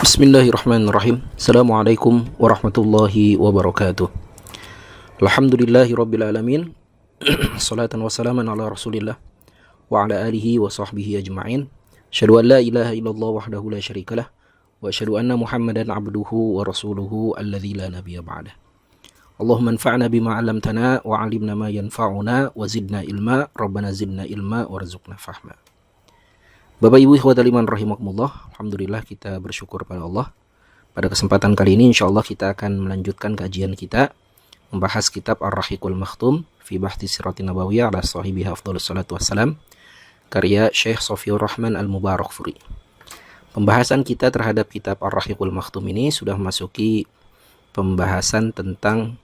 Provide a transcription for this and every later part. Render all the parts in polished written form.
Bismillahirrahmanirrahim. Assalamualaikum warahmatullahi wabarakatuh. Alhamdulillahi rabbil alamin. Salatan wa salaman ala rasulillah wa ala alihi wa sahbihi ajma'in. Asyhadu an la ilaha illallah wahdahu la syarikalah wa asyhadu anna Muhammadan abduhu wa rasuluhu alladzi la nabiyya ba'dah. Allahumma anfa'na bima 'allamtana wa 'allimna ma yanfa'una wa zidna ilma. Rabbana zidna ilma warzuqna fahma. Bapak Ibu ikhwatal iman rahimakumullah, alhamdulillah kita bersyukur pada Allah. Pada kesempatan kali ini insyaallah kita akan melanjutkan kajian kita membahas kitab Ar-Rahiqul Makhtum fi Bahthi Siratin Nabawiyah ala sahibiha afdhalus salatu wassalam, karya Syekh Sofiur Rahman Al-Mubarakfuri. Pembahasan kita terhadap kitab Ar-Rahiqul Makhtum ini sudah memasuki pembahasan tentang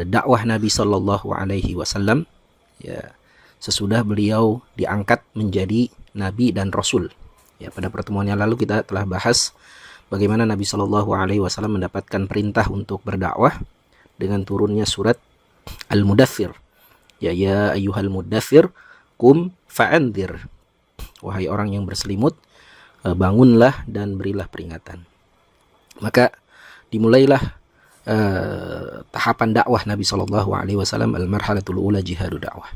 dakwah Nabi sallallahu alaihi wasallam, ya, sesudah beliau diangkat menjadi Nabi dan Rasul. Ya, pada pertemuan yang lalu kita telah bahas bagaimana Nabi Shallallahu Alaihi Wasallam mendapatkan perintah untuk berdakwah dengan turunnya surat Al-Mudaththir. Ya ayyuhal mudaththir kum fa'andzir. Wahai orang yang berselimut, bangunlah dan berilah peringatan. Maka dimulailah tahapan dakwah Nabi Shallallahu Alaihi Wasallam, al-marhalatul ula jihadu dakwah.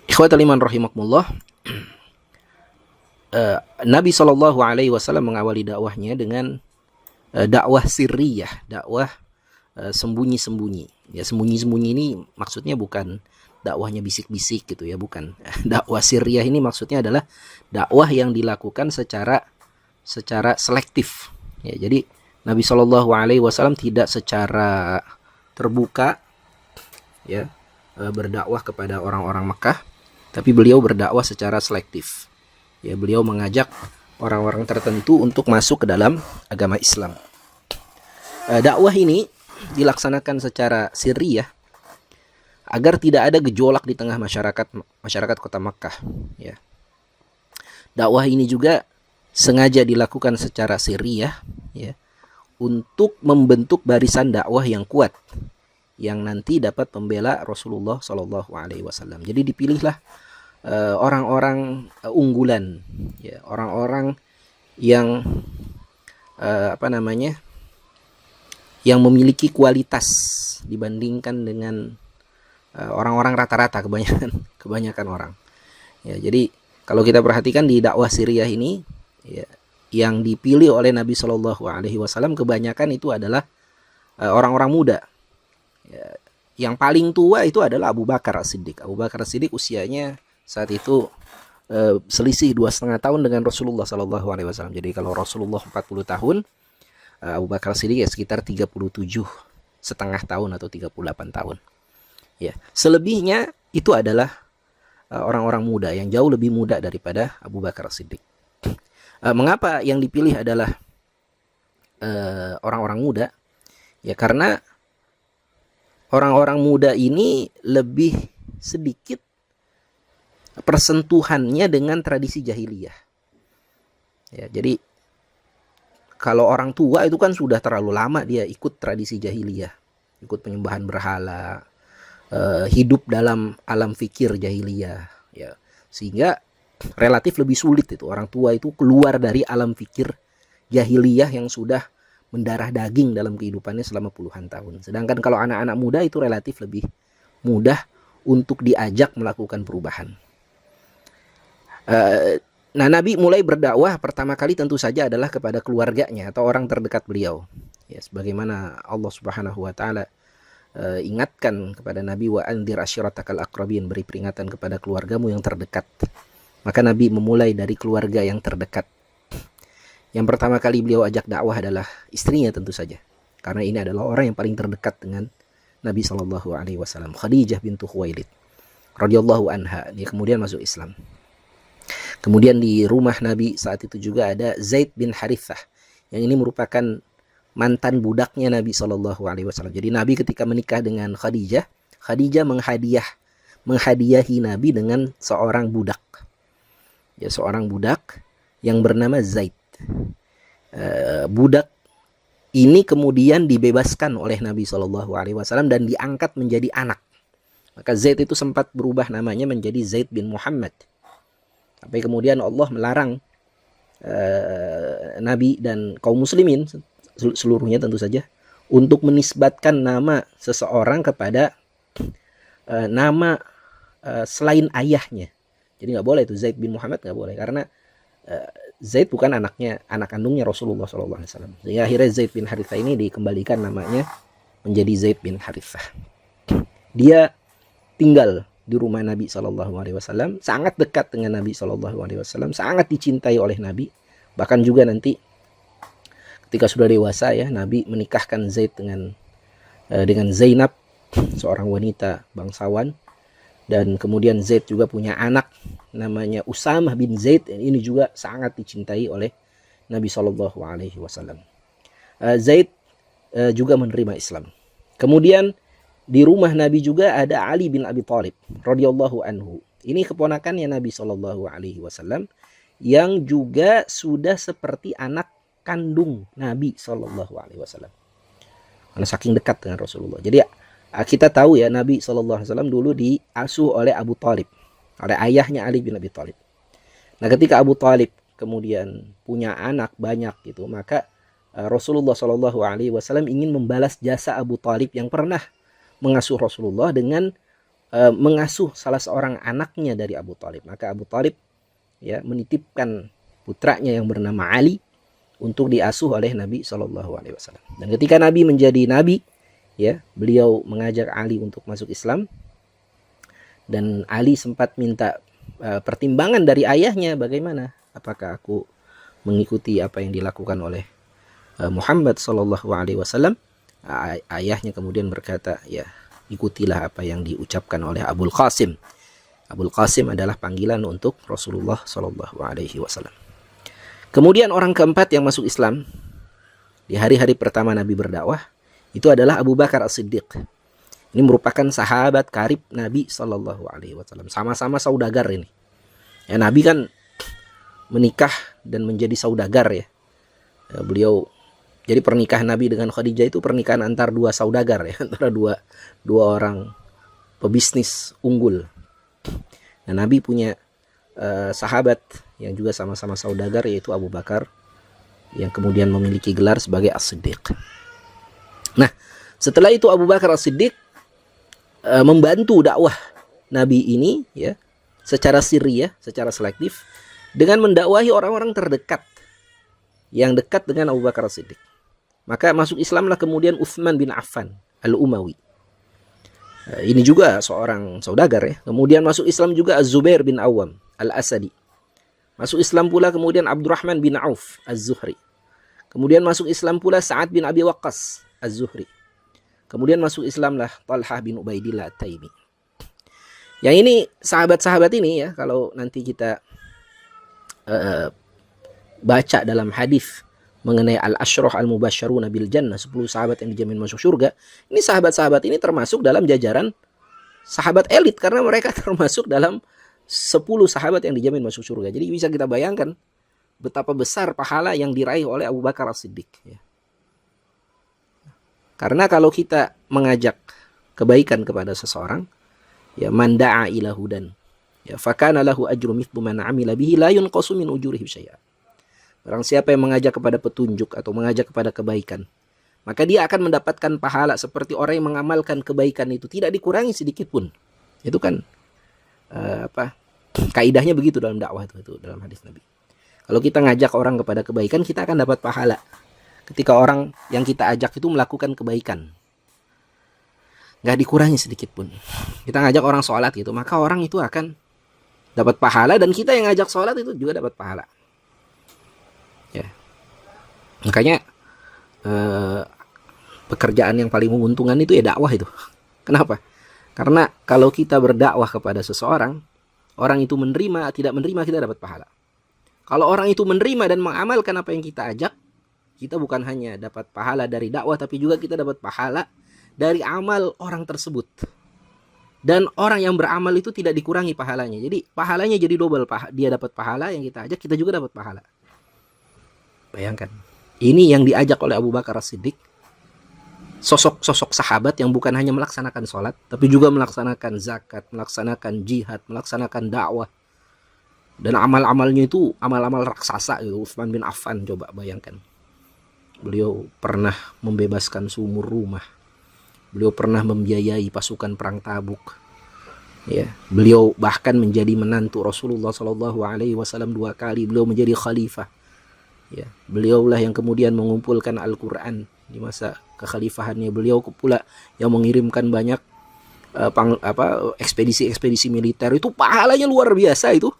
Ikhwatal iman rahimakumullah, Nabi Shallallahu Alaihi Wasallam mengawali dakwahnya dengan dakwah sirriyah, dakwah sembunyi-sembunyi. Ya, sembunyi-sembunyi ini maksudnya bukan dakwahnya bisik-bisik gitu ya, bukan. Dakwah sirriyah ini maksudnya adalah dakwah yang dilakukan secara selektif. Ya, jadi Nabi Shallallahu Alaihi Wasallam tidak secara terbuka ya berdakwah kepada orang-orang Mekah, tapi beliau berdakwah secara selektif. Ya, beliau mengajak orang-orang tertentu untuk masuk ke dalam agama Islam. Dakwah ini dilaksanakan secara sirriyah agar tidak ada gejolak di tengah masyarakat kota Makkah. Ya. Dakwah ini juga sengaja dilakukan secara sirriyah, ya, untuk membentuk barisan dakwah yang kuat, yang nanti dapat membela Rasulullah Shallallahu Alaihi Wasallam. Jadi dipilihlah orang-orang unggulan, ya, orang-orang yang yang memiliki kualitas dibandingkan dengan orang-orang rata-rata, kebanyakan orang. Ya, jadi kalau kita perhatikan di dakwah Siriyah ini, ya, yang dipilih oleh Nabi Shallallahu Alaihi Wasallam kebanyakan itu adalah orang-orang muda. Ya, yang paling tua itu adalah Abu Bakar As-Siddiq. Abu Bakar As-Siddiq usianya saat itu selisih 2,5 tahun dengan Rasulullah Sallallahu Alaihi Wasallam. Jadi kalau Rasulullah 40 tahun, Abu Bakar Siddiq ya sekitar 37,5 tahun atau 38 tahun. Ya, selebihnya itu adalah orang-orang muda yang jauh lebih muda daripada Abu Bakar Siddiq. Mengapa yang dipilih adalah orang-orang muda? Ya karena orang-orang muda ini lebih sedikit persentuhannya dengan tradisi jahiliyah. Ya, jadi kalau orang tua itu kan sudah terlalu lama dia ikut tradisi jahiliyah, ikut penyembahan berhala, hidup dalam alam fikir jahiliyah, ya, sehingga relatif lebih sulit itu orang tua itu keluar dari alam fikir jahiliyah yang sudah mendarah daging dalam kehidupannya selama puluhan tahun. Sedangkan kalau anak-anak muda itu relatif lebih mudah untuk diajak melakukan perubahan. Nah, Nabi mulai berdakwah pertama kali tentu saja adalah kepada keluarganya atau orang terdekat beliau. Ya, sebagaimana Allah Subhanahu wa taala ingatkan kepada Nabi, wa anzir ashiratakal aqrabin, beri peringatan kepada keluargamu yang terdekat. Maka Nabi memulai dari keluarga yang terdekat. Yang pertama kali beliau ajak dakwah adalah istrinya tentu saja. Karena ini adalah orang yang paling terdekat dengan Nabi Shallallahu Alaihi Wasallam, Khadijah bintu Khuwailid radhiyallahu anha. Dia kemudian masuk Islam. Kemudian di rumah Nabi saat itu juga ada Zaid bin Harithah, yang ini merupakan mantan budaknya Nabi Shallallahu Alaihi Wasallam. Jadi Nabi ketika menikah dengan Khadijah, Khadijah menghadiahi Nabi dengan seorang budak, ya, seorang budak yang bernama Zaid. Budak ini kemudian dibebaskan oleh Nabi Shallallahu Alaihi Wasallam dan diangkat menjadi anak. Maka Zaid itu sempat berubah namanya menjadi Zaid bin Muhammad. Tapi kemudian Allah melarang Nabi dan kaum muslimin seluruhnya tentu saja untuk menisbatkan nama seseorang kepada nama selain ayahnya. Jadi nggak boleh itu Zaid bin Muhammad, nggak boleh, karena Zaid bukan anak kandungnya Rasulullah SAW. Sehingga akhirnya Zaid bin Harithah ini dikembalikan namanya menjadi Zaid bin Harithah. Dia tinggal di rumah Nabi SAW, sangat dekat dengan Nabi SAW, sangat dicintai oleh Nabi. Bahkan juga nanti ketika sudah dewasa ya, Nabi menikahkan Zaid dengan Zainab, seorang wanita bangsawan. Dan kemudian Zaid juga punya anak namanya Usamah bin Zaid. Ini juga sangat dicintai oleh Nabi SAW. Zaid juga menerima Islam. Kemudian di rumah Nabi juga ada Ali bin Abi Thalib radhiyallahu anhu. Ini keponakannya Nabi SAW yang juga sudah seperti anak kandung Nabi SAW. Karena saking dekat dengan Rasulullah. Jadi kita tahu ya, Nabi SAW dulu diasuh oleh Abu Thalib, oleh ayahnya Ali bin Abi Thalib. Nah, ketika Abu Thalib kemudian punya anak banyak gitu, maka Rasulullah SAW ingin membalas jasa Abu Thalib yang pernah mengasuh Rasulullah dengan mengasuh salah seorang anaknya dari Abu Thalib. Maka Abu Thalib ya menitipkan putranya yang bernama Ali untuk diasuh oleh Nabi SAW. Dan ketika Nabi menjadi nabi, ya, beliau mengajak Ali untuk masuk Islam, dan Ali sempat minta pertimbangan dari ayahnya, bagaimana, apakah aku mengikuti apa yang dilakukan oleh Muhammad SAW. Ayahnya kemudian berkata, ya, ikutilah apa yang diucapkan oleh Abul Qasim. Abul Qasim adalah panggilan untuk Rasulullah SAW. Kemudian orang keempat yang masuk Islam di hari-hari pertama Nabi berdakwah itu adalah Abu Bakar As-Siddiq. Ini merupakan sahabat karib Nabi SAW. Sama-sama saudagar ini. Ya, Nabi kan menikah dan menjadi saudagar ya. Beliau, jadi pernikahan Nabi dengan Khadijah itu pernikahan antar dua saudagar ya, antara dua orang pebisnis unggul. Nah, Nabi punya sahabat yang juga sama-sama saudagar, yaitu Abu Bakar, yang kemudian memiliki gelar sebagai As-Siddiq. Nah, setelah itu Abu Bakar As-Siddiq membantu dakwah Nabi ini ya, secara sirri ya, secara selektif, dengan mendakwahi orang-orang terdekat yang dekat dengan Abu Bakar As-Siddiq. Maka masuk Islamlah kemudian Utsman bin Affan Al-Umawi. Ini juga seorang saudagar ya. Kemudian masuk Islam juga Az-Zubair bin Awam Al-Asadi. Masuk Islam pula kemudian Abdurrahman bin Auf Az-Zuhri. Kemudian masuk Islam pula Sa'ad bin Abi Waqqas Az-Zuhri. Kemudian masuk Islamlah Talhah bin Ubaidillah At-Taimi. Yang ini sahabat-sahabat ini ya, kalau nanti kita baca dalam hadis mengenai al-asyrah al-mubasysyaruna bil jannah, 10 sahabat yang dijamin masuk surga. Ini sahabat-sahabat ini termasuk dalam jajaran sahabat elit, karena mereka termasuk dalam 10 sahabat yang dijamin masuk surga. Jadi bisa kita bayangkan betapa besar pahala yang diraih oleh Abu Bakar As-Siddiq ya. Karena kalau kita mengajak kebaikan kepada seseorang, ya, man da'a ila hudan, ya, fakana lahu ajru mithlu man 'amila bihi la yunqasu min ujurihi syai'a. Barang siapa yang mengajak kepada petunjuk atau mengajak kepada kebaikan, maka dia akan mendapatkan pahala seperti orang yang mengamalkan kebaikan itu, tidak dikurangi sedikit pun. Itu kan kaidahnya begitu dalam dakwah itu dalam hadis Nabi. Kalau kita ngajak orang kepada kebaikan, kita akan dapat pahala ketika orang yang kita ajak itu melakukan kebaikan, nggak dikurangi sedikit pun. Kita ngajak orang sholat gitu, maka orang itu akan dapat pahala, dan kita yang ngajak sholat itu juga dapat pahala. Ya. Makanya pekerjaan yang paling menguntungkan itu ya dakwah itu. Kenapa? Karena kalau kita berdakwah kepada seseorang, orang itu menerima, tidak menerima, kita dapat pahala. Kalau orang itu menerima dan mengamalkan apa yang kita ajak, kita bukan hanya dapat pahala dari dakwah, tapi juga kita dapat pahala dari amal orang tersebut. Dan orang yang beramal itu tidak dikurangi pahalanya. Jadi pahalanya jadi double. Dia dapat pahala yang kita ajak, kita juga dapat pahala. Bayangkan, ini yang diajak oleh Abu Bakar As-Siddiq, sosok-sosok sahabat yang bukan hanya melaksanakan sholat, tapi juga melaksanakan zakat, melaksanakan jihad, melaksanakan dakwah. Dan amal-amalnya itu amal-amal raksasa gitu. Utsman bin Affan, coba bayangkan. Beliau pernah membebaskan seumur rumah. Beliau pernah membiayai pasukan perang Tabuk. Ya, beliau bahkan menjadi menantu Rasulullah Shallallahu Alaihi Wasallam 2 kali. Beliau menjadi khalifah. Ya, beliaulah yang kemudian mengumpulkan Al-Quran di masa kekhalifahannya. Beliau pula yang mengirimkan banyak ekspedisi-ekspedisi militer. Itu pahalanya luar biasa itu.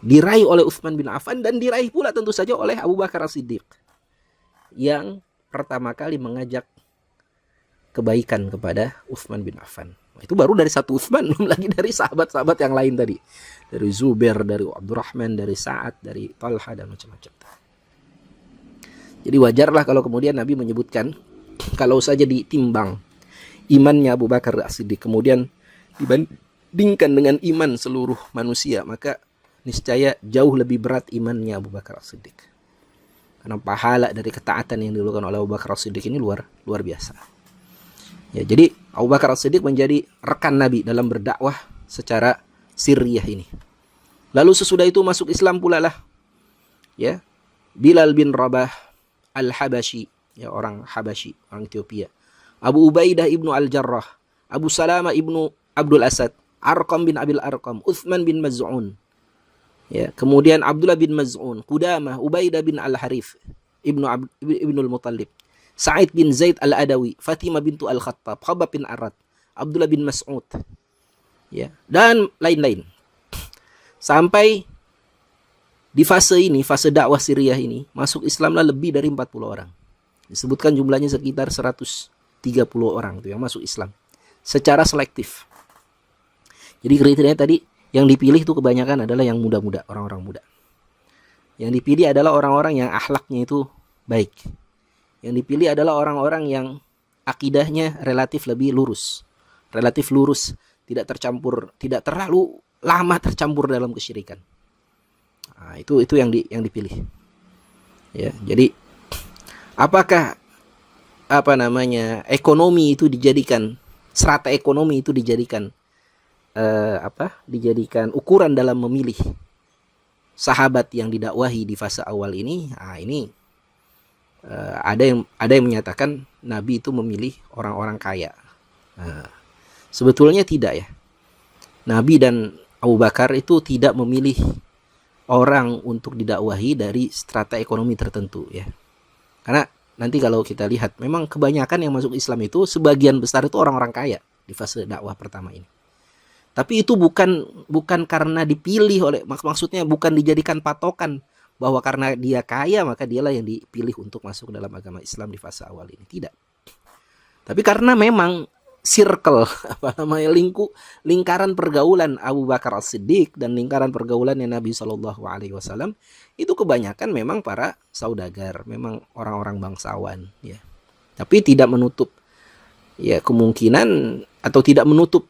Diraih oleh Utsman bin Affan dan diraih pula tentu saja oleh Abu Bakar As-Siddiq yang pertama kali mengajak kebaikan kepada Utsman bin Affan. Itu baru dari satu Utsman, belum lagi dari sahabat-sahabat yang lain tadi. Dari Zubair, dari Abdurrahman, dari Sa'ad, dari Talha dan macam-macam. Jadi wajarlah kalau kemudian Nabi menyebutkan kalau saja ditimbang imannya Abu Bakar As-Siddiq kemudian dibandingkan dengan iman seluruh manusia, maka niscaya jauh lebih berat imannya Abu Bakar As-Siddiq. Karena pahala dari ketaatan yang dilakukan oleh Abu Bakar As-Siddiq ini luar biasa. Ya, jadi Abu Bakar As-Siddiq menjadi rekan Nabi dalam berdakwah secara sirriyah ini. Lalu sesudah itu masuk Islam pula lah, ya, Bilal bin Rabah Al-Habashi, ya, orang Habashi, orang Ethiopia. Abu Ubaidah ibnu Al-Jarrah, Abu Salama ibnu Abdul Asad, Arqam bin Abil Arqam, Uthman bin Maz'un. Ya, kemudian Abdullah bin Maz'un, Qudamah, Ubaidah bin Al-Harith, Ibnul Muttalib, Sa'id bin Zaid Al-Adawi, Fatimah bintu Al-Khattab, Khabab bin Arad, Abdullah bin Mas'ud, ya, dan lain-lain. Sampai di fase ini, fase dakwah Siriyah ini, masuk Islamlah lebih dari 40 orang. Disebutkan jumlahnya sekitar 130 orang tuh yang masuk Islam secara selektif. Jadi kriterianya tadi yang dipilih itu kebanyakan adalah yang muda-muda, orang-orang muda. Yang dipilih adalah orang-orang yang akhlaknya itu baik. Yang dipilih adalah orang-orang yang akidahnya relatif lebih lurus. Relatif lurus, tidak tercampur, tidak terlalu lama tercampur dalam kesyirikan. Nah, itu yang dipilih. Ya, jadi apakah ekonomi itu dijadikan, strata ekonomi itu dijadikan dijadikan ukuran dalam memilih sahabat yang didakwahi di fase awal ini? Nah, ini ada yang menyatakan Nabi itu memilih orang-orang kaya. Nah, sebetulnya tidak, ya. Nabi dan Abu Bakar itu tidak memilih orang untuk didakwahi dari strata ekonomi tertentu, ya. Karena nanti kalau kita lihat memang kebanyakan yang masuk Islam itu sebagian besar itu orang-orang kaya di fase dakwah pertama ini. Tapi itu bukan karena dipilih oleh, maksudnya bukan dijadikan patokan bahwa karena dia kaya maka dialah yang dipilih untuk masuk dalam agama Islam di fase awal ini. Tidak. Tapi karena memang circle, lingkaran pergaulan Abu Bakar As-Siddiq dan lingkaran pergaulannya Nabi Shallallahu Alaihi Wasallam itu kebanyakan memang para saudagar, memang orang-orang bangsawan, ya. Tapi tidak menutup, ya, kemungkinan atau tidak menutup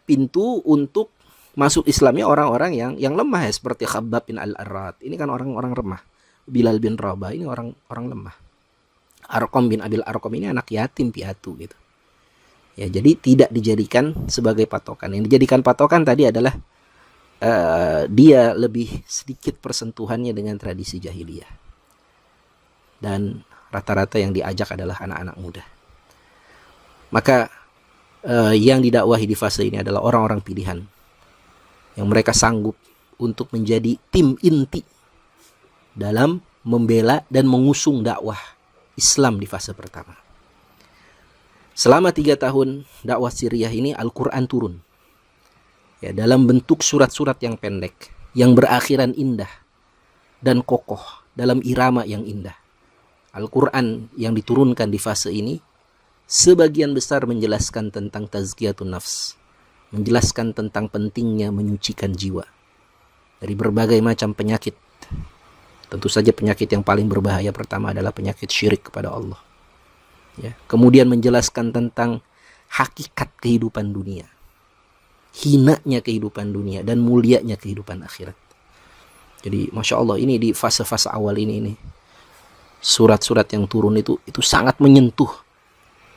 pintu untuk masuk Islamnya orang-orang yang lemah, ya, seperti Khabbab bin Al-Arad. Ini kan orang-orang lemah. Bilal bin Rabah ini orang lemah. Arqam bin Abil Arqam ini anak yatim piatu gitu. Ya, jadi tidak dijadikan sebagai patokan. Yang dijadikan patokan tadi adalah dia lebih sedikit persentuhannya dengan tradisi jahiliyah. Dan rata-rata yang diajak adalah anak-anak muda. Maka yang didakwahi di fase ini adalah orang-orang pilihan yang mereka sanggup untuk menjadi tim inti dalam membela dan mengusung dakwah Islam di fase pertama. Selama 3 tahun dakwah Siriyah ini Al-Quran turun, ya, dalam bentuk surat-surat yang pendek, yang berakhiran indah dan kokoh dalam irama yang indah. Al-Quran yang diturunkan di fase ini sebagian besar menjelaskan tentang tazkiyatun nafs, menjelaskan tentang pentingnya menyucikan jiwa dari berbagai macam penyakit. Tentu saja penyakit yang paling berbahaya pertama adalah penyakit syirik kepada Allah, ya. Kemudian menjelaskan tentang hakikat kehidupan dunia, hinanya kehidupan dunia dan mulianya kehidupan akhirat. Jadi Masya Allah, ini di fase-fase awal ini surat-surat yang turun itu sangat menyentuh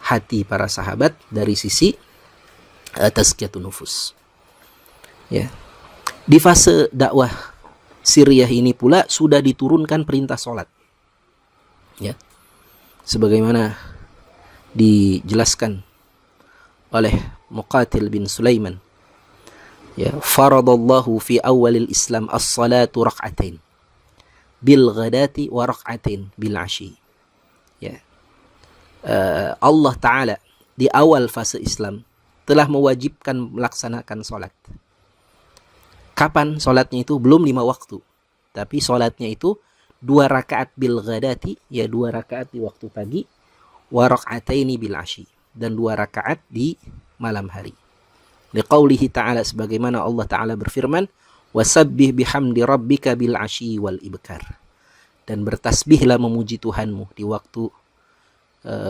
hati para sahabat dari sisi tazkiyatun nufus, ya. Di fase dakwah Siriyah ini pula sudah diturunkan perintah sholat, ya, sebagaimana dijelaskan oleh Muqatil bin Sulaiman, ya, faradallahu fi awalil Islam as-salatu rak'atain bil ghadati wa rak'atain bil ashi. Ya, Allah Ta'ala di awal fase Islam telah mewajibkan melaksanakan sholat. Kapan sholatnya itu? Belum 5 waktu, tapi sholatnya itu 2 rakaat bil ghadati, ya 2 rakaat di waktu pagi, wa rak'ataini bil ashi, dan 2 rakaat di malam hari. Liqaulihi ta'ala, sebagaimana Allah Ta'ala berfirman, wasabbih bihamdi rabbika bil ashi wal ibkar, dan bertasbihlah memuji Tuhanmu di waktu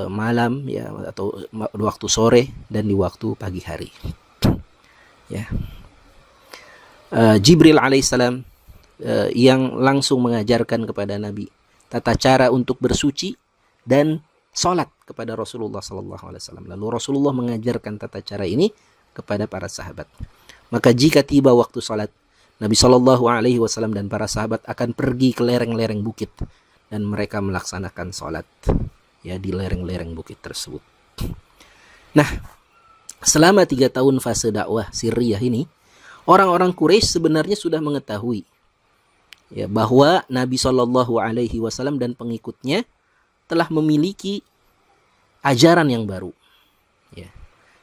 malam, ya, atau di waktu sore dan di waktu pagi hari. Ya. Jibril alaihissalam yang langsung mengajarkan kepada Nabi tata cara untuk bersuci dan sholat kepada Rasulullah SAW. Lalu Rasulullah mengajarkan tata cara ini kepada para sahabat. Maka jika tiba waktu sholat, Nabi SAW dan para sahabat akan pergi ke lereng-lereng bukit dan mereka melaksanakan sholat, ya, di lereng-lereng bukit tersebut. Nah, selama 3 tahun fase dakwah Siriyah ini, orang-orang Quraisy sebenarnya sudah mengetahui, ya, bahwa Nabi SAW dan pengikutnya telah memiliki ajaran yang baru. Ya.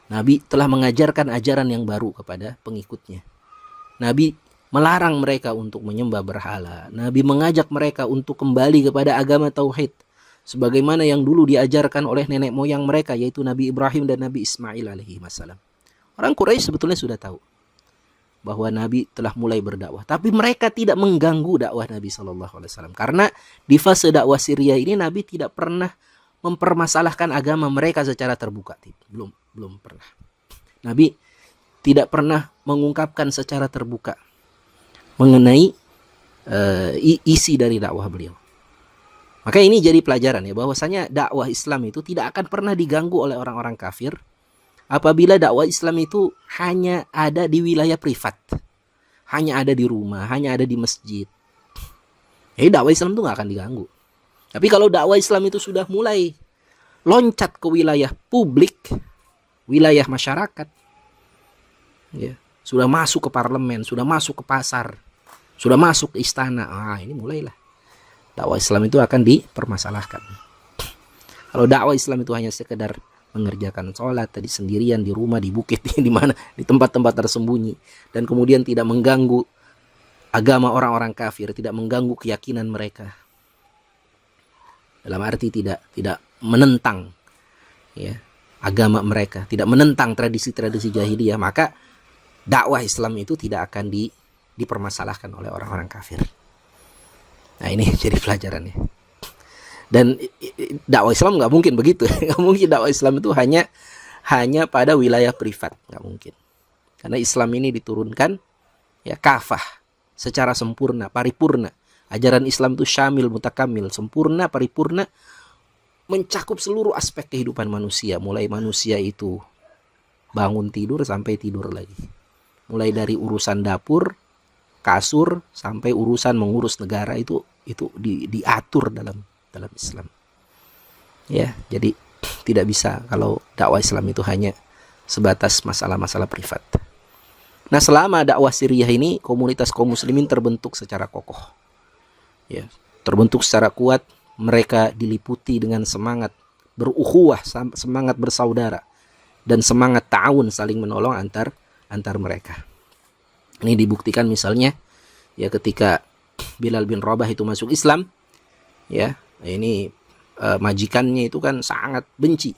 Nabi telah mengajarkan ajaran yang baru kepada pengikutnya. Nabi melarang mereka untuk menyembah berhala. Nabi mengajak mereka untuk kembali kepada agama tauhid, sebagaimana yang dulu diajarkan oleh nenek moyang mereka, yaitu Nabi Ibrahim dan Nabi Ismail alaihi wassalam. Orang Quraisy sebetulnya sudah tahu bahwa Nabi telah mulai berdakwah, tapi mereka tidak mengganggu dakwah Nabi SAW, karena di fase dakwah Siriyah ini Nabi tidak pernah mempermasalahkan agama mereka secara terbuka. Belum pernah. Nabi tidak pernah mengungkapkan secara terbuka mengenai isi dari dakwah beliau. Maka ini jadi pelajaran, ya, bahwasanya dakwah Islam itu tidak akan pernah diganggu oleh orang-orang kafir apabila dakwah Islam itu hanya ada di wilayah privat, hanya ada di rumah, hanya ada di masjid. Jadi dakwah Islam itu nggak akan diganggu. Tapi kalau dakwah Islam itu sudah mulai loncat ke wilayah publik, wilayah masyarakat, ya, sudah masuk ke parlemen, sudah masuk ke pasar, sudah masuk ke istana, ini mulailah dakwah Islam itu akan dipermasalahkan. Kalau dakwah Islam itu hanya sekedar mengerjakan sholat tadi sendirian di rumah, di bukit, di mana, di tempat-tempat tersembunyi, dan kemudian tidak mengganggu agama orang-orang kafir, tidak mengganggu keyakinan mereka, dalam arti tidak menentang, ya, agama mereka, tidak menentang tradisi-tradisi jahiliyah, maka dakwah Islam itu tidak akan dipermasalahkan oleh orang-orang kafir. Nah, ini jadi pelajarannya. Dan dakwah Islam nggak mungkin begitu, nggak mungkin dakwah Islam itu hanya pada wilayah privat, nggak mungkin. Karena Islam ini diturunkan, ya, kafah, secara sempurna, paripurna. Ajaran Islam itu syamil, mutakamil, sempurna, paripurna, mencakup seluruh aspek kehidupan manusia, mulai manusia itu bangun tidur sampai tidur lagi, mulai dari urusan dapur, kasur, sampai urusan mengurus negara itu diatur dalam Islam. Ya, jadi tidak bisa kalau dakwah Islam itu hanya sebatas masalah-masalah privat. Nah, selama dakwah Siriyah ini, komunitas kaum muslimin terbentuk secara kokoh. Ya, terbentuk secara kuat, mereka diliputi dengan semangat berukhuwah, semangat bersaudara, dan semangat ta'awun, saling menolong antar mereka. Ini dibuktikan misalnya, ya, ketika Bilal bin Rabah itu masuk Islam, ya, ini majikannya itu kan sangat benci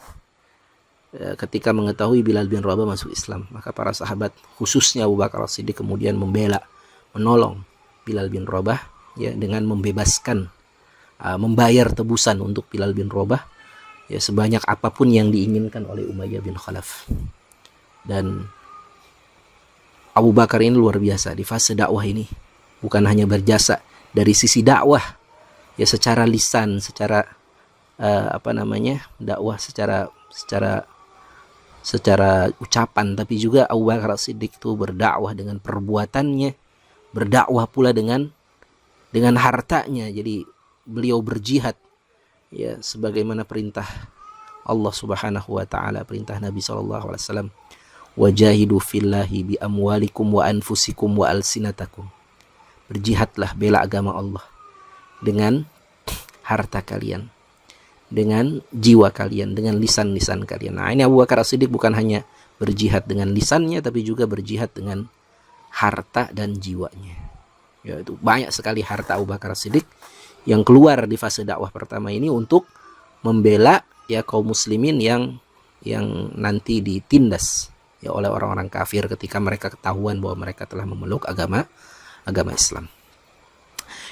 ketika mengetahui Bilal bin Rabah masuk Islam. Maka para sahabat, khususnya Abu Bakar As-Siddiq, kemudian membela, menolong Bilal bin Rabah, ya, dengan membebaskan, membayar tebusan untuk Bilal bin Rabah, ya, sebanyak apapun yang diinginkan oleh Umayyah bin Khalaf. Dan Abu Bakar ini luar biasa di fase dakwah ini, bukan hanya berjasa dari sisi dakwah, ya, secara lisan, secara dakwah secara ucapan, tapi juga Abu Bakar Siddiq itu berdakwah dengan perbuatannya, berdakwah pula dengan hartanya. Jadi beliau berjihad ya sebagaimana perintah Allah Subhanahu wa taala, perintah Nabi sallallahu alaihi wasallam, wajahidu fillahi bi amwalikum wa anfusikum wa alsinatakum. Berjihadlah, bela agama Allah dengan harta kalian, dengan jiwa kalian, dengan lisan-lisan kalian. Nah, ini Abu Bakar As-Siddiq bukan hanya berjihad dengan lisannya, tapi juga berjihad dengan harta dan jiwanya. Ya, itu banyak sekali harta Abu Bakar As-Siddiq yang keluar di fase dakwah pertama ini untuk membela ya kaum muslimin yang nanti ditindas ya oleh orang-orang kafir ketika mereka ketahuan bahwa mereka telah memeluk agama Islam.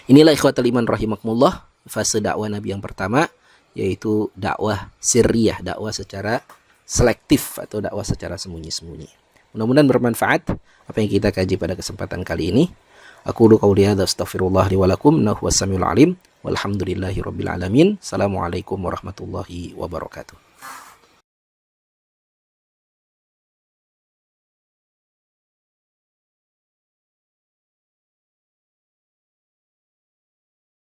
Inilah ikhwatul iman rahimakumullah fase dakwah Nabi yang pertama, yaitu dakwah sirriyah, dakwah secara selektif atau dakwah secara sembunyi-sembunyi. Mudah-mudahan bermanfaat apa yang kita kaji pada kesempatan kali ini. Aku qouli hadza astaghfirullah li wa lakum innahu was samiul alim walhamdulillahi rabbil alamin. Assalamualaikum warahmatullahi wabarakatuh.